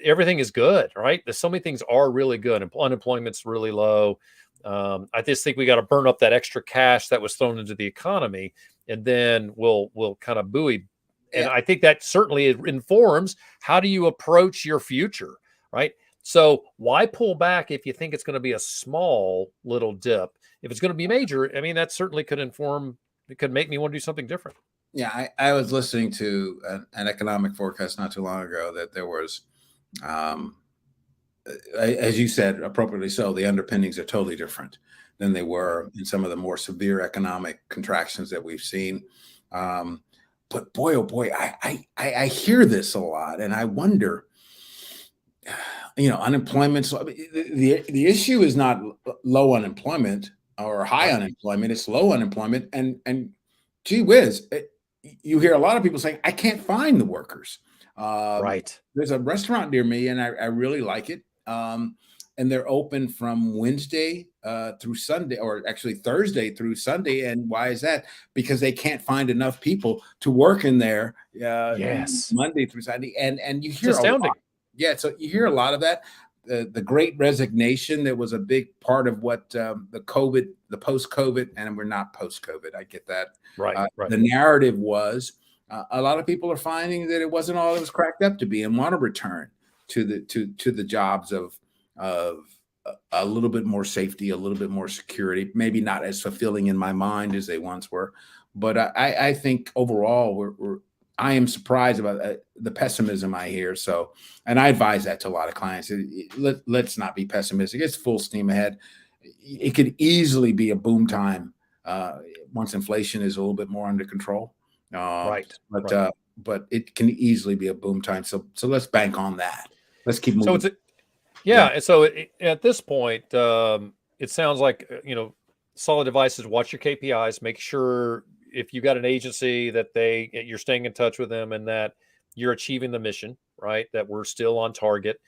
everything is good, right? There's so many things are really good. And unemployment's really low. I just think we got to burn up that extra cash that was thrown into the economy, and then we'll kind of buoy. And Yeah. I think that certainly informs how do you approach your future, right? So why pull back if you think it's going to be a small little dip? If it's going to be major, I mean, that certainly could inform. It could make me want to do something different. Yeah. I was listening to an economic forecast not too long ago that there was, um, as you said, appropriately so, the underpinnings are totally different than they Right. were in some of the more severe economic contractions that we've seen. But boy, oh boy, I hear this a lot, and I wonder, unemployment. So I mean, the issue is not low unemployment or high Right. unemployment; it's low unemployment, and gee whiz, you hear a lot of people saying, "I can't find the workers." Um, Right. there's a restaurant near me, and I really like it. And they're open from Wednesday through Sunday, or actually Thursday through Sunday. And why is that? Because they can't find enough people to work in there Yes. Monday through Sunday. And you It's hear a lot. astounding. Yeah, so you hear a lot of that. The Great Resignation, that was a big part of what the post-COVID, and we're not post-COVID. I get that. Right. Right. The narrative was a lot of people are finding that it wasn't all it was cracked up to be, and want to return to the jobs of a little bit more safety, a little bit more security. Maybe not as fulfilling in my mind as they once were, but I think overall I am surprised about the pessimism I hear. So, and I advise that to a lot of clients. Let's not be pessimistic. It's full steam ahead. It could easily be a boom time once inflation is a little bit more under control. Right. But Right. but it can easily be a boom time. So let's bank on that. Let's keep So moving. yeah. Yeah. And so at this point, it sounds like, solid devices, watch your KPIs, make sure if you got an agency that you're staying in touch with them and that you're achieving the mission, right? That we're still on target.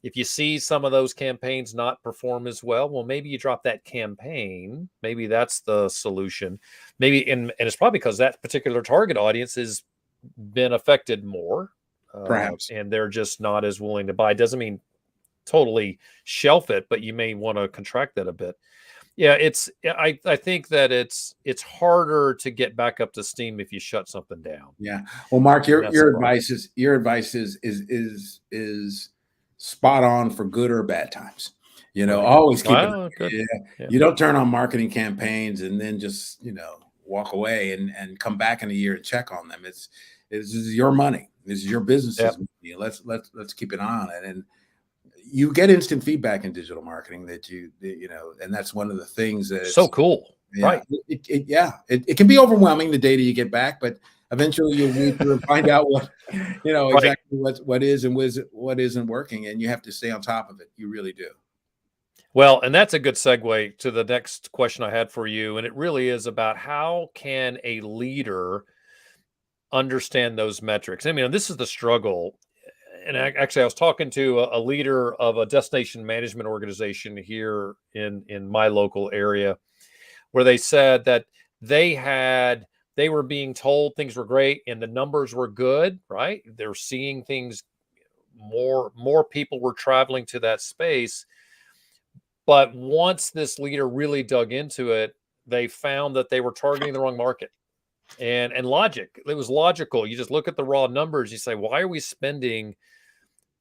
If you see some of those campaigns not perform as well, well, maybe you drop that campaign. Maybe that's the solution. Maybe, and it's probably because that particular target audience has been affected more, Perhaps. and they're just not as willing to buy. Doesn't mean totally shelf it, but you may want to contract that a bit. Yeah, I think that it's harder to get back up to steam if you shut something down. Yeah. Well, Mark, And that's the your problem. advice is spot on for good or bad times. Right. Always keep it. Wow, good. Yeah. Yeah. You don't turn on marketing campaigns and then just walk away and come back in a year and check on them. This is your money. This is your business's Yep. money. Let's keep an eye on it. And you get instant feedback in digital marketing and that's one of the things that So cool. yeah, Right. it can be overwhelming, the data you get back, but eventually you'll read through and find out Right. exactly what is and what isn't working, and you have to stay on top of it. You really do. Well, and that's a good segue to the next question I had for you. And it really is about how can a leader understand those metrics? I mean, this is the struggle. And actually, I was talking to a leader of a destination management organization here in my local area, where they said that they were being told things were great and the numbers were good, right? They're seeing things, more people were traveling to that space. But once this leader really dug into it, they found that they were targeting the wrong market. And logic, it was logical. You just look at the raw numbers, you say, why are we spending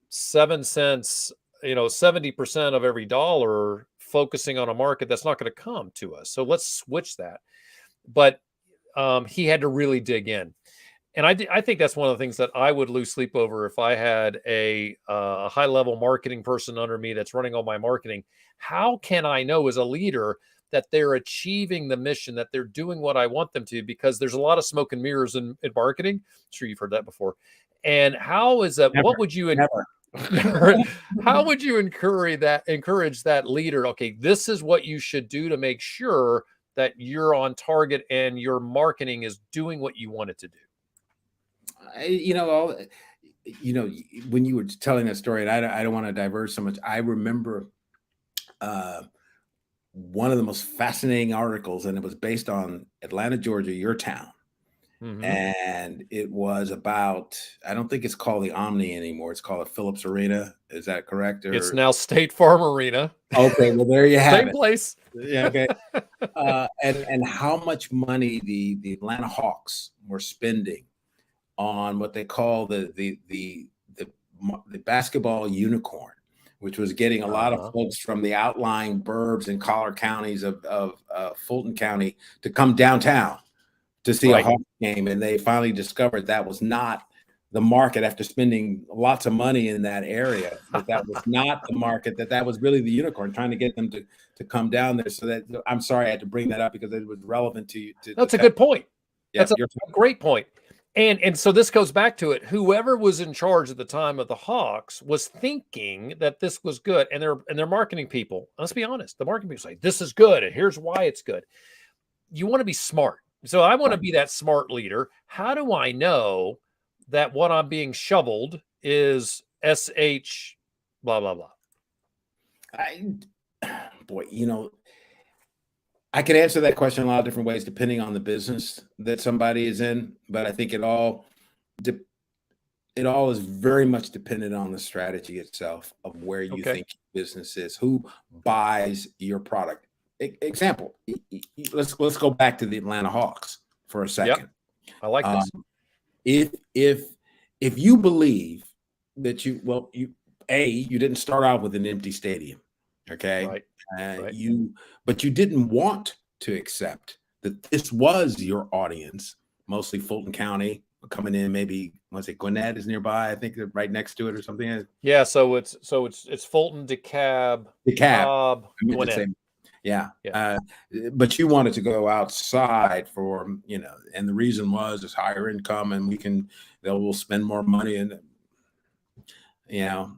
7 cents, 70% of every dollar focusing on a market that's not going to come to us? So let's switch that. But he had to really dig in. And I think that's one of the things that I would lose sleep over if I had a high level marketing person under me that's running all my marketing. How can I know as a leader that they're achieving the mission, that they're doing what I want them to, because there's a lot of smoke and mirrors in marketing. I'm sure you've heard that before. And how is that? Never, what would you never. how would you encourage that leader? Okay, this is what you should do to make sure that you're on target and your marketing is doing what you want it to do. When you were telling that story, and I don't want to diverge so much. I remember one of the most fascinating articles, and it was based on Atlanta, Georgia, your town. Mm-hmm. And it was about, I don't think it's called the Omni anymore. It's called a Phillips Arena. Is that correct? It's now State Farm Arena. Okay, well, there you have Same it. place. Yeah, okay. And how much money the Atlanta Hawks were spending on what they call the basketball unicorn, which was getting a lot of folks from the outlying burbs and collar counties of Fulton County to come downtown to see a Hawks game. And they finally discovered that was not the market after spending lots of money in that area, that was not the market, that was really the unicorn, trying to get them to come down there. So that, I'm sorry I had to bring that up because it was relevant to you. That's a good point. Yeah, that's a great point. And so this goes back to it. Whoever was in charge at the time of the Hawks was thinking that this was good, and their marketing people, let's be honest, the marketing people say this is good, and here's why it's good. You want to be smart. So I want to be that smart leader. How do I know that what I'm being shoveled is SH blah blah blah? I could answer that question a lot of different ways depending on the business that somebody is in, but I think it all is very much dependent on the strategy itself of where you think your business is, who buys your product. Example, let's go back to the Atlanta Hawks for a second. Yep. I like this. If you believe that you didn't start out with an empty stadium, okay? Right. But you didn't want to accept that this was your audience, mostly Fulton County, coming in. Maybe Gwinnett is nearby. I think they're right next to it or something. Yeah, so it's Fulton, DeKalb, Gwinnett. Yeah. But you wanted to go outside for, and the reason was it's higher income and we'll spend more money and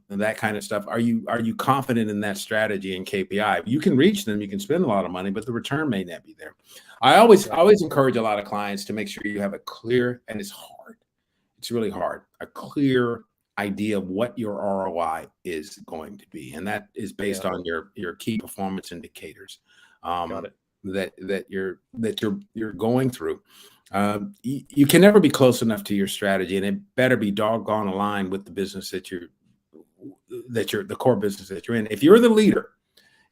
that kind of stuff. Are you confident in that strategy and KPI? You can reach them, you can spend a lot of money, but the return may not be there. I always encourage a lot of clients to make sure you have a clear, and it's hard. It's really hard, a clear idea of what your ROI is going to be. And that is based on your key performance indicators that you're going through. You can never be close enough to your strategy, and it better be doggone aligned with the business the core business that you're in. If you're the leader,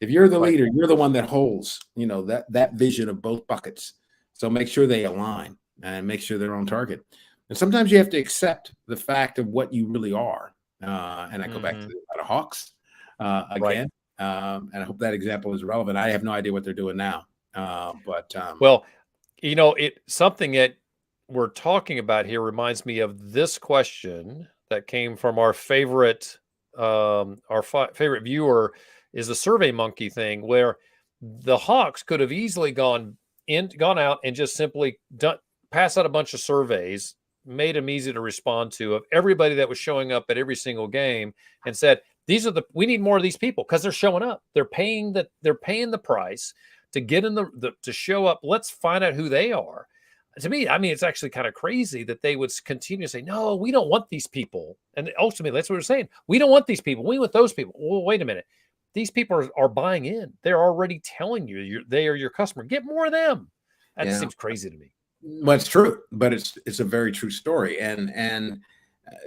you're the one that holds, that vision of both buckets. So make sure they align and make sure they're on target. And sometimes you have to accept the fact of what you really are. And I go back to the Hawks again. And I hope that example is relevant. I have no idea what they're doing now. Something that we're talking about here reminds me of this question that came from our favorite viewer, is the Survey Monkey thing, where the Hawks could have easily gone out and just simply pass out a bunch of surveys, made them easy to respond to, of everybody that was showing up at every single game, and said, we need more of these people because they're showing up. They're paying the price to get in to show up. Let's find out who they are. To me, it's actually kind of crazy that they would continue to say, no, we don't want these people. And ultimately, that's what we're saying. We don't want these people. We want those people. Well, wait a minute. These people are buying in. They're already telling you they are your customer. Get more of them. That seems crazy to me. Well, it's true, but it's a very true story. And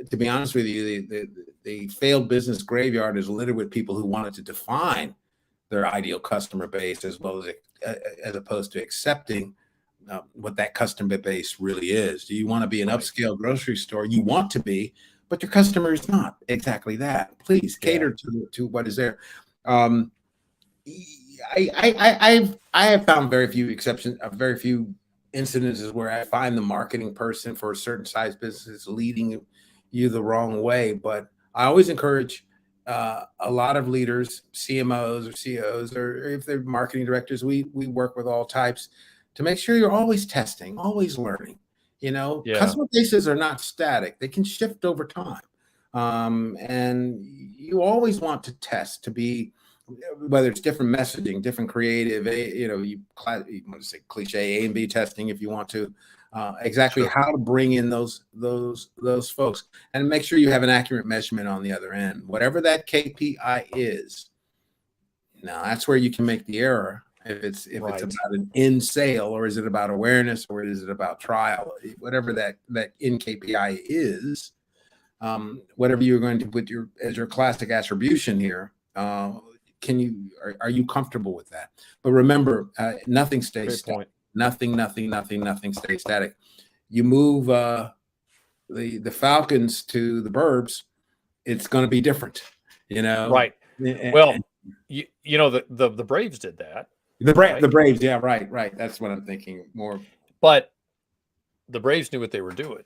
to be honest with you, the failed business graveyard is littered with people who wanted to define their ideal customer base as opposed to accepting what that customer base really is. Do you want to be an upscale grocery store? You want to be, but your customer is not exactly that. Please cater to what is there. I have found very few exceptions, very few incidences where I find the marketing person for a certain size business leading you the wrong way. But I always encourage a lot of leaders, CMOs or CEOs, or if they're marketing directors, we work with all types to make sure you're always testing, always learning. Yeah. Customer bases are not static; they can shift over time, and you always want to test to be, whether it's different messaging, different creative. You want to say cliche A and B testing if you want to. Exactly Sure. how to bring in those folks and make sure you have an accurate measurement on the other end, whatever that KPI is. Now that's where you can make the error. If it's Right. about an in sale, or is it about awareness, or is it about trial, whatever that in KPI is, whatever you're going to put as your classic attribution here, are you comfortable with that? But remember, nothing stays Great static. point. Nothing stays static. You move the Falcons to the Burbs, it's going to be different, Right. Well, the Braves did that. The Braves, yeah, right. That's what I'm thinking more. But the Braves knew what they were doing.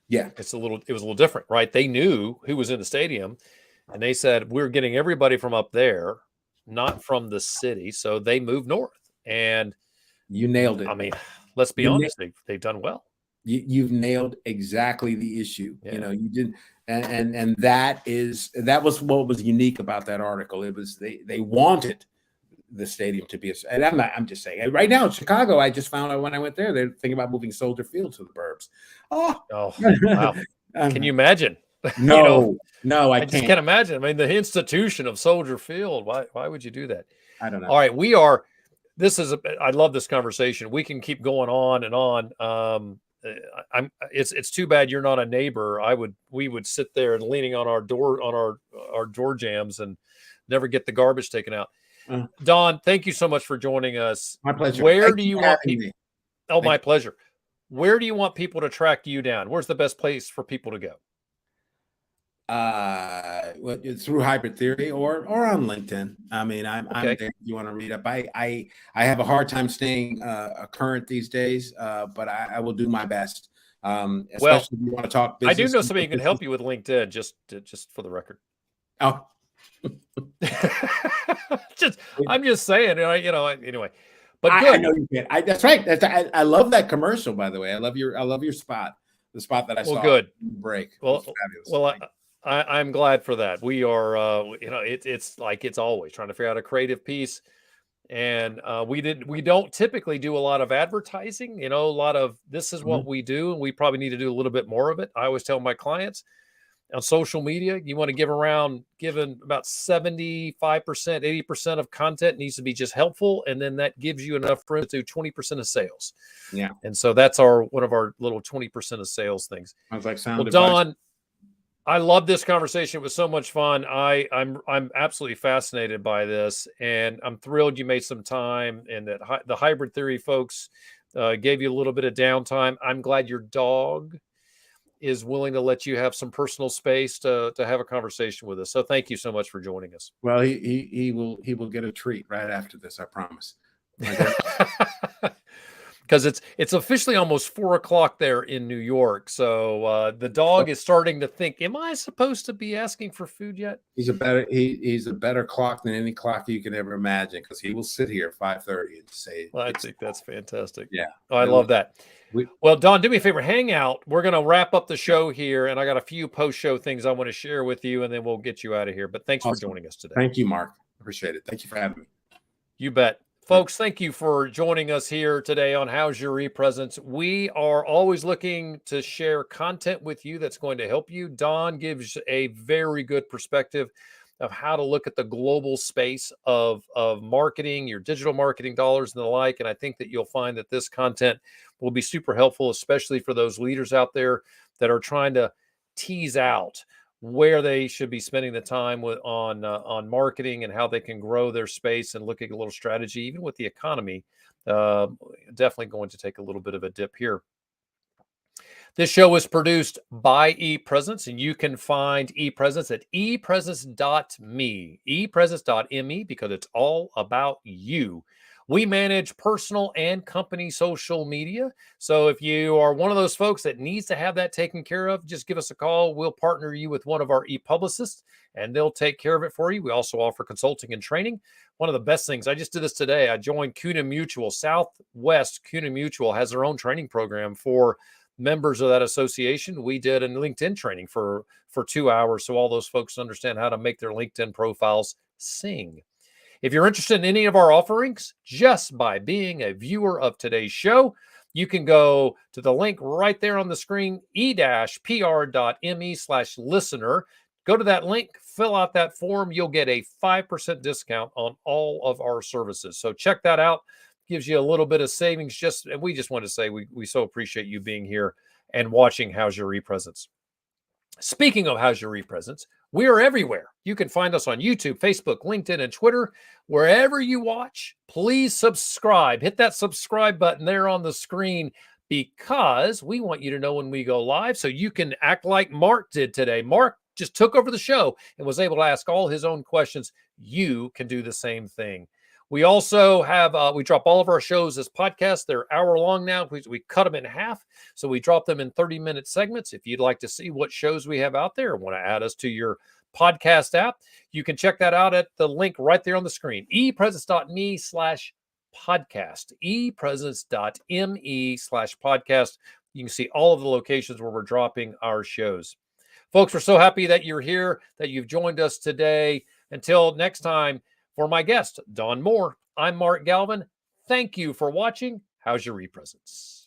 Yeah, it was a little different, right? They knew who was in the stadium, and they said we're getting everybody from up there, not from the city. So they moved north, and you nailed it. I mean, let's be honest, they've done well. You've nailed exactly the issue. Yeah. You did, and that was what was unique about that article. It was they wanted the stadium to be and I'm just saying right now in Chicago, I just found out when I went there, they're thinking about moving Soldier Field to the Burbs. Oh wow. Can you imagine? No, I just can't imagine. I mean, the institution of Soldier Field, why would you do that? I don't know. All right, I love this conversation. We can keep going on and on. It's too bad you're not a neighbor. We would sit there and leaning on our door jams and never get the garbage taken out. Don, thank you so much for joining us. My pleasure. Where do you want people? Oh, my pleasure. Where do you want people to track you down? Where's the best place for people to go? Through Hybrid Theory or on LinkedIn. I mean, I'm there if you want to read up. I have a hard time staying current these days, but I will do my best. Especially if you want to talk business. I do know somebody who can help you with LinkedIn, just for the record. Oh. I'm just saying, anyway. But I know you can. That's right. I love that commercial, by the way. I love your spot. The spot that I saw. Good break. Well, I'm glad for that. We are, it's like it's always trying to figure out a creative piece, and we don't typically do a lot of advertising. A lot of this is what we do, and we probably need to do a little bit more of it. I always tell my clients, on social media, you want to give about 75%, 80% of content needs to be just helpful. And then that gives you enough room to do 20% of sales. Yeah. And so that's one of our little 20% of sales things. Sounds like sound advice. Don, I love this conversation. It was so much fun. I'm absolutely fascinated by this, and I'm thrilled you made some time, and that the Hybrid Theory folks gave you a little bit of downtime. I'm glad your dog is willing to let you have some personal space to have a conversation with us. So thank you so much for joining us. Well, he will get a treat right after this, I promise. Because it's officially almost 4:00 there in New York. So the dog is starting to think, am I supposed to be asking for food yet? He's a better clock than any clock you can ever imagine, because he will sit here at 5:30 and say, I think that's fantastic. Yeah. I love that. Well, Don, do me a favor, hang out. We're going to wrap up the show here, and I got a few post-show things I want to share with you, and then we'll get you out of here. But thanks for joining us today. Thank you, Mark. Appreciate it. Thank you for having me. You bet. Folks, thank you for joining us here today on How's Your E-Presence. We are always looking to share content with you that's going to help you. Don gives a very good perspective of how to look at the global space of marketing, your digital marketing dollars and the like. And I think that you'll find that this content will be super helpful, especially for those leaders out there that are trying to tease out where they should be spending the time on marketing and how they can grow their space and look at a little strategy. Even with the economy, definitely going to take a little bit of a dip here. This show is produced by ePresence, and you can find ePresence at epresence.me, epresence.me, because it's all about you. We manage personal and company social media. So if you are one of those folks that needs to have that taken care of, just give us a call. We'll partner you with one of our e-publicists and they'll take care of it for you. We also offer consulting and training. One of the best things, I just did this today. I joined CUNA Mutual. Southwest CUNA Mutual has their own training program for members of that association. We did a LinkedIn training for 2 hours so all those folks understand how to make their LinkedIn profiles sing. If you're interested in any of our offerings, just by being a viewer of today's show, you can go to the link right there on the screen, e-pr.me/listener. Go to that link, fill out that form. You'll get a 5% discount on all of our services. So check that out. Gives you a little bit of savings. And we just want to say we so appreciate you being here and watching How's Your E-Presence. Speaking of How's Your E-Presence, we are everywhere. You can find us on YouTube, Facebook, LinkedIn, and Twitter. Wherever you watch, please subscribe. Hit that subscribe button there on the screen because we want you to know when we go live so you can act like Mark did today. Mark just took over the show and was able to ask all his own questions. You can do the same thing. We also have, we drop all of our shows as podcasts. They're hour long now. We cut them in half. So we drop them in 30-minute segments. If you'd like to see what shows we have out there or want to add us to your podcast app, you can check that out at the link right there on the screen, epresence.me/podcast, epresence.me/podcast. You can see all of the locations where we're dropping our shows. Folks, we're so happy that you're here, that you've joined us today. Until next time, for my guest, Don Moore, I'm Mark Galvin. Thank you for watching How's Your E-Presence?